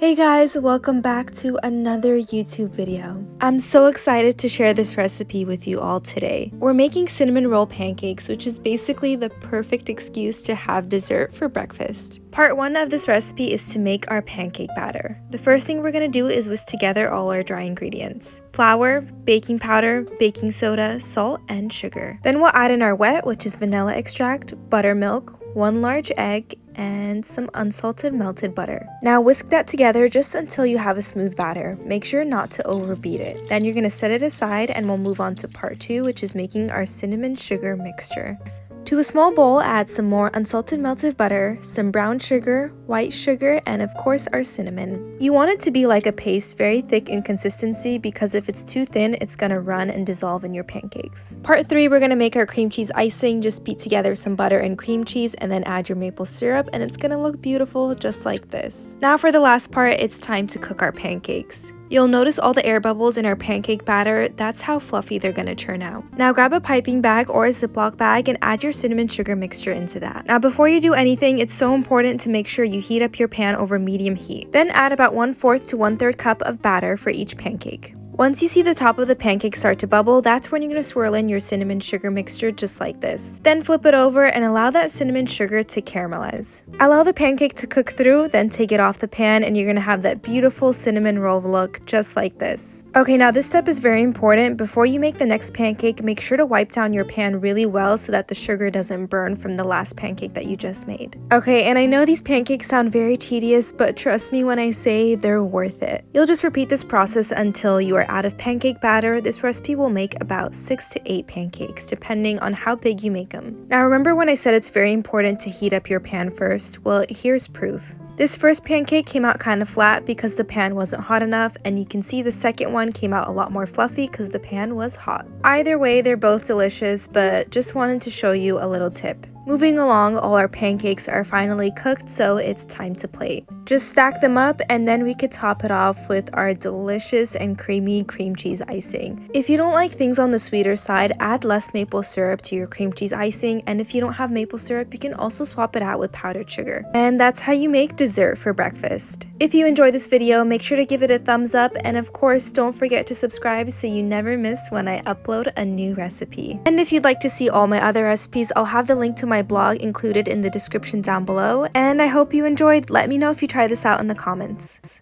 Hey guys, welcome back to another YouTube video. I'm so excited to share this recipe with you all today. We're making cinnamon roll pancakes, which is basically the perfect excuse to have dessert for breakfast. Part 1 of this recipe is to make our pancake batter. The first thing we're going to do is whisk together all our dry ingredients: flour, baking powder, baking soda, salt, and sugar. Then we'll add in our wet, which is vanilla extract, buttermilk, 1 large egg, and some unsalted melted butter. Now whisk that together just until you have a smooth batter. Make sure not to overbeat it. Then you're going to set it aside and we'll move on to part 2, which is making our cinnamon sugar mixture. To a small bowl, add some more unsalted melted butter, some brown sugar, white sugar, and of course our cinnamon. You want it to be like a paste, very thick in consistency, because if it's too thin, it's gonna run and dissolve in your pancakes. Part 3, we're gonna make our cream cheese icing. Just beat together some butter and cream cheese and then add your maple syrup, and it's gonna look beautiful just like this. Now for the last part, it's time to cook our pancakes. You'll notice all the air bubbles in our pancake batter. That's how fluffy they're gonna turn out. Now grab a piping bag or a Ziploc bag and add your cinnamon sugar mixture into that. Now before you do anything, it's so important to make sure you heat up your pan over medium heat. Then add about 1/4 to 1/3 cup of batter for each pancake. Once you see the top of the pancake start to bubble, that's when you're going to swirl in your cinnamon sugar mixture just like this. Then flip it over and allow that cinnamon sugar to caramelize. Allow the pancake to cook through, then take it off the pan and you're going to have that beautiful cinnamon roll look just like this. Okay, now this step is very important. Before you make the next pancake, make sure to wipe down your pan really well so that the sugar doesn't burn from the last pancake that you just made. Okay, and I know these pancakes sound very tedious, but trust me when I say they're worth it. You'll just repeat this process until you are out of pancake batter. This recipe will make about 6 to 8 pancakes, depending on how big you make them. Now remember when I said it's very important to heat up your pan first? Well, here's proof. This first pancake came out kind of flat because the pan wasn't hot enough, and you can see the second one came out a lot more fluffy because the pan was hot. Either way, they're both delicious, but just wanted to show you a little tip. Moving along, all our pancakes are finally cooked, so it's time to plate. Just stack them up and then we could top it off with our delicious and creamy cream cheese icing. If you don't like things on the sweeter side, add less maple syrup to your cream cheese icing, and if you don't have maple syrup, you can also swap it out with powdered sugar. And that's how you make dessert for breakfast. If you enjoyed this video, make sure to give it a thumbs up, and of course, don't forget to subscribe so you never miss when I upload a new recipe. And if you'd like to see all my other recipes, I'll have the link to my blog included in the description down below, and I hope you enjoyed. Let me know if you try this out in the comments.